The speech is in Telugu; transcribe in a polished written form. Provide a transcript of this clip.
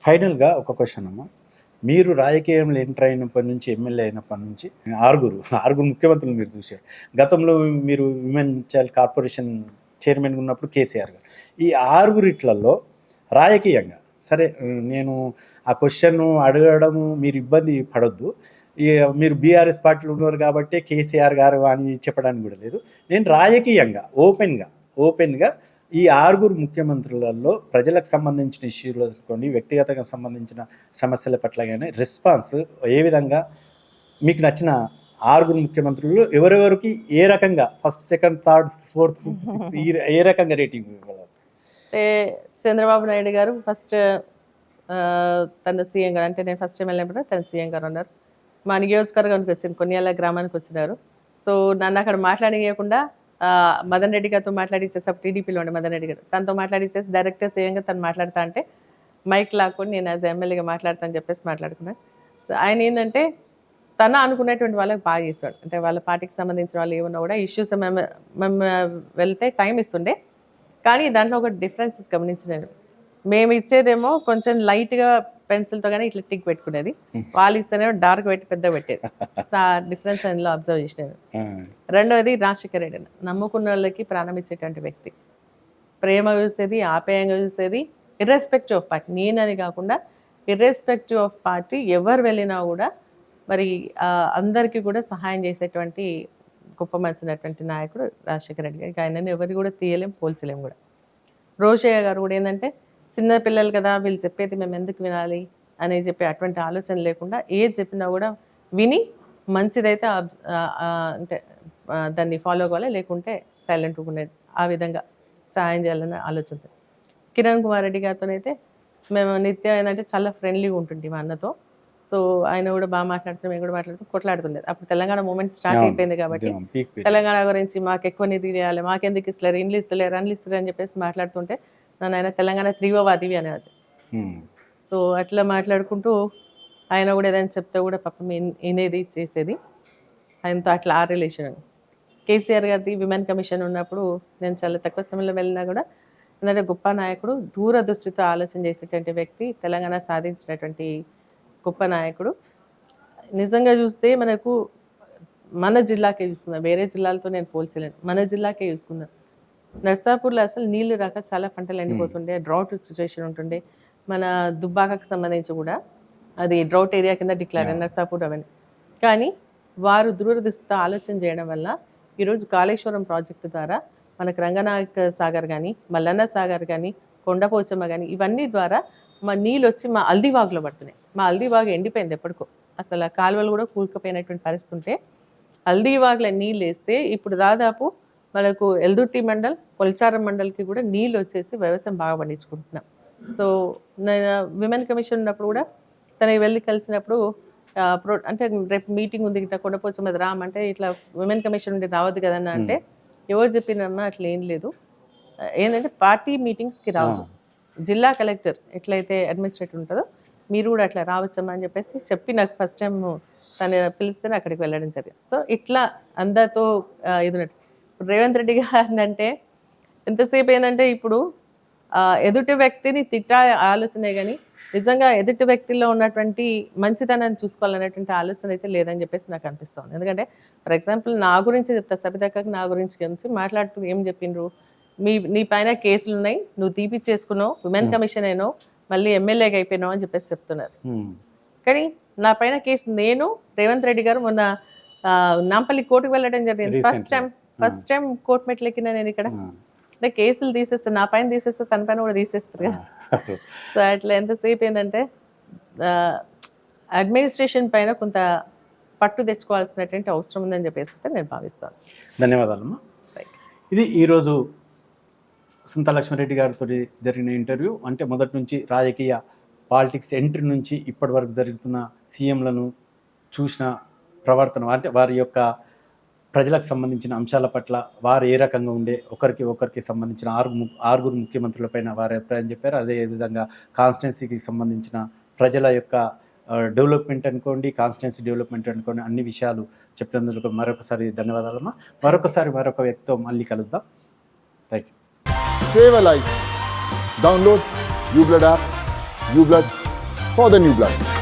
ఫైనల్‌గా ఒక క్వెషన్ అమ్మ. మీరు రాజకీయంలో ఎంటర్ అయినప్పటి నుంచి, ఎమ్మెల్యే అయినప్పటి నుంచి ఆరుగురు ముఖ్యమంత్రులు మీరు చూసారు. గతంలో మీరు విమెన్ చైల్డ్ కార్పొరేషన్ చైర్మన్‌గా ఉన్నప్పుడు కేసీఆర్ గారు. ఈ ఆరుగురిట్లలో రాజకీయంగా సరే, నేను ఆ క్వెషన్ అడగడము మీరు ఇబ్బంది పడొద్దు. మీరు బీఆర్ఎస్ పార్టీలో ఉన్నారు కాబట్టి కేసీఆర్ గారు అని చెప్పడానికి కూడా లేదు. నేను రాజకీయంగా ఓపెన్‌గా ఈ ఆరుగురు ముఖ్యమంత్రులలో ప్రజలకు సంబంధించిన ఇష్యూలు అనుకోండి, వ్యక్తిగతంగా సంబంధించిన సమస్యల పట్ల కానీ రెస్పాన్స్ ఏ విధంగా, మీకు నచ్చిన ఆరుగురు ముఖ్యమంత్రులు ఎవరెవరికి ఏ రకంగా first, second, third, fourth, fifth, sixth ఏ రకంగా రేటింగ్ ఇవ్వగలరు? అంటే చంద్రబాబు నాయుడు గారు ఫస్ట్ తన సీఎం గారు, అంటే నేను ఫస్ట్ వెళ్ళినప్పుడు తన సీఎం గారు ఉన్నారు. మా నియోజకవర్గానికి వచ్చింది, కొన్నేళ్ళ గ్రామానికి వచ్చినారు. సో నన్ను అక్కడ మాట్లాడియకుండా మదన్ రెడ్డి గారితో మాట్లాడిచ్చేసి, అప్పుడు టీడీపీలో ఉండే మదన్ రెడ్డి గారు, తనతో మాట్లాడిచ్చేసి డైరెక్ట్గా సీఎంగా తను మాట్లాడుతా అంటే మైక్ లాక్కొని నేను యాజ్ ఎమ్మెల్యేగా మాట్లాడతాను చెప్పేసి మాట్లాడుకున్నాను. ఆయన ఏంటంటే తన అనుకునేటువంటి వాళ్ళకి బాగా చేస్తాడు. అంటే వాళ్ళ పార్టీకి సంబంధించిన వాళ్ళు ఏమన్నా కూడా ఇష్యూస్ మేము వెళ్తే టైం ఇస్తుండే, కానీ దాంట్లో ఒక డిఫరెన్సెస్ గమనించినాను. మేము ఇచ్చేదేమో కొంచెం లైట్గా పెన్సిల్తో కానీ ఇట్లా టిక్ పెట్టుకునేది, వాళ్ళు ఇస్తేనేమో డార్క్ పెట్టి పెద్ద పెట్టేది. సో ఆ డిఫరెన్స్ అందులో అబ్జర్వ్ చేసినాను. రెండవది రాజశేఖర రెడ్డి నమ్ముకున్న వాళ్ళకి ప్రాణం ఇచ్చేటువంటి వ్యక్తి, ప్రేమ చూసేది, ఆప్యాయంగా చూసేది, ఇర్రెస్పెక్టివ్ ఆఫ్ పార్టీ. నేనని కాకుండా ఇర్రెస్పెక్టివ్ ఆఫ్ పార్టీ ఎవరు వెళ్ళినా కూడా మరి అందరికీ కూడా సహాయం చేసేటువంటి గొప్ప మనసున్నటువంటి నాయకుడు రాజశేఖర రెడ్డి గారికి. ఆయనని ఎవరు కూడా తీయలేం, పోల్చలేం కూడా. రోషయ్య గారు కూడా ఏంటంటే చిన్న పిల్లలు కదా, వీళ్ళు చెప్పేది మేము ఎందుకు వినాలి అని చెప్పి అటువంటి ఆలోచన లేకుండా ఏది చెప్పినా కూడా విని మంచిదైతే అంటే దాన్ని ఫాలో అవ్వాలి, లేకుంటే సైలెంట్గా ఉండేది. ఆ విధంగా సహాయం చేయాలన్న ఆలోచన. కిరణ్ కుమార్ రెడ్డి గారితోనైతే మేము నిత్యం ఏంటంటే చాలా ఫ్రెండ్లీగా ఉంటుండే మా అన్నతో. సో ఆయన కూడా బాగా మాట్లాడుతున్నాం, మేము కూడా మాట్లాడుతూ కొట్లాడుతుండేది. అప్పుడు తెలంగాణ మూమెంట్ స్టార్ట్ అయిపోయింది కాబట్టి తెలంగాణ గురించి మాకు ఎక్కువ నిధి చేయాలి, మాకెందుకు ఇస్తలేరు, ఇండ్లు ఇస్తలేరు, రన్లు ఇస్తలేరు అని చెప్పేసి మాట్లాడుతుంటే నన్ను ఆయన తెలంగాణ తీవ్రవాదివి అనేది. సో అట్లా మాట్లాడుకుంటూ ఆయన కూడా ఏదైనా చెప్తే కూడా పాపం వినేది, చేసేది. ఆయనతో అట్లా ఆ రిలేషన్. కేసీఆర్ గారిది విమెన్ కమిషన్ ఉన్నప్పుడు నేను చాలా తక్కువ సమయంలో వెళ్ళినా కూడా ఎందుకంటే గొప్ప నాయకుడు, దూరదృష్టితో ఆలోచన చేసేటువంటి వ్యక్తి, తెలంగాణ సాధించినటువంటి గొప్ప నాయకుడు. నిజంగా చూస్తే మనకు మన జిల్లాకే చూసుకుందాం, వేరే జిల్లాలతో నేను పోల్చలేను, మన జిల్లాకే చూసుకుందాం. నర్సాపూర్లో అసలు నీళ్లు రాక చాలా పంటలు ఎండిపోతుండే, డ్రౌట్ సిచ్యువేషన్ ఉంటుండే. మన దుబ్బాకకు సంబంధించి కూడా అది డ్రౌట్ ఏరియా కింద డిక్లేర్ అయింది నర్సాపూర్ అవన్నీ. కానీ వారు దూరదృష్టితో ఆలోచన చేయడం వల్ల ఈరోజు కాళేశ్వరం ప్రాజెక్టు ద్వారా మనకు రంగనాయక సాగర్ కానీ, మల్లన్న సాగర్ కానీ, కొండపోచమ్మ కానీ, ఇవన్నీ ద్వారా మా నీళ్ళు వచ్చి మా అల్దివాగులో పడుతున్నాయి. మా అల్దివాగు ఎండిపోయింది ఎప్పటికో, అసలు ఆ కాలువలు కూడా కూరుకుపోయినటువంటి పరిస్థితి ఉంటే అల్దివాగులో నీళ్ళు వేస్తే ఇప్పుడు దాదాపు మనకు ఎల్దుర్తి మండల్, కొల్చారం మండల్కి కూడా నీళ్ళు వచ్చేసి వ్యవసాయం బాగా పండించుకుంటున్నాం. సో నేను విమెన్ కమిషన్ ఉన్నప్పుడు కూడా తనకి వెళ్ళి కలిసినప్పుడు అంటే రేపు మీటింగ్ ఉంది ఇట్లా కొండపోచమ్మ రామంటే ఇట్లా విమెన్ కమిషన్ ఉండి రావద్దు కదన్నా అంటే ఎవరు చెప్పినమ్మా అట్లా ఏం లేదు, ఏంటంటే పార్టీ మీటింగ్స్కి రావద్దు, జిల్లా కలెక్టర్ ఎట్లయితే అడ్మినిస్ట్రేటర్ ఉంటుందో మీరు కూడా అట్లా రావచ్చమ్మా అని చెప్పేసి చెప్పి నాకు ఫస్ట్ టైం తను పిలిస్తేనే అక్కడికి వెళ్ళడం జరిగింది. సో ఇట్లా అందరితో ఇది రేవంత్ రెడ్డి గారిని అంటే ఎంతసేపు ఏంటంటే ఇప్పుడు ఎదుటి వ్యక్తిని తిట్టా ఆలోచనే కానీ నిజంగా ఎదుటి వ్యక్తిలో ఉన్నటువంటి మంచితనాన్ని చూసుకోవాలనేటువంటి ఆలోచన అయితే లేదని చెప్పేసి నాకు అనిపిస్తుంది. ఎందుకంటే ఫర్ ఎగ్జాంపుల్ నా గురించి చెప్తా, సబితక్కకి నా గురించి మాట్లాడుతూ ఏం చెప్పిండ్రు, నీ పైన కేసులు ఉన్నాయి, నువ్వు తీపిచ్చేసుకున్నావు, విమెన్ కమిషన్ అయినావు, మళ్ళీ ఎమ్మెల్యేగా అయిపోయినావు అని చెప్పేసి చెప్తున్నారు. కానీ నా పైన కేసు నేను రేవంత్ రెడ్డి గారు మొన్న నాంపల్లి కోర్టుకు వెళ్ళడం జరిగింది. ఫస్ట్ టైం కోర్టు మెట్లు ఎక్కినా నేను ఇక్కడ. అంటే కేసులు తీసేస్తారు, నా పైన తీసేస్తే తన పైన కూడా తీసేస్తారు కదా. సో అట్లా ఎంతసేపు ఏంటంటే అడ్మినిస్ట్రేషన్ పైన కొంత పట్టు తెచ్చుకోవాల్సినటువంటి అవసరం ఉందని చెప్పేసి నేను భావిస్తాను. ధన్యవాదాలమ్మా. ఇది ఈరోజు సుంతా లక్ష్మారెడ్డి గారితో జరిగిన ఇంటర్వ్యూ. అంటే మొదటి నుంచి రాజకీయ పాలిటిక్స్ ఎంట్రీ నుంచి ఇప్పటి వరకు జరుగుతున్న సీఎంలను చూసిన ప్రవర్తన, అంటే వారి యొక్క ప్రజలకు సంబంధించిన అంశాల పట్ల వారు ఏ రకంగా ఉండే, ఒకరికి సంబంధించిన ఆరుగురు ముఖ్యమంత్రులపైన వారి అభిప్రాయం చెప్పారు. అదేవిధంగా కాన్స్టిట్యున్సీకి సంబంధించిన ప్రజల యొక్క డెవలప్మెంట్ అనుకోండి, కాన్స్టిట్యున్సీ డెవలప్మెంట్ అనుకోండి, అన్ని విషయాలు చెప్పినందుకు మరొకసారి ధన్యవాదాలమ్మా. మరొక వ్యక్తితో మళ్ళీ కలుద్దాం. Thank you. Save a life. Download uBlood app, uBlood for the new blood.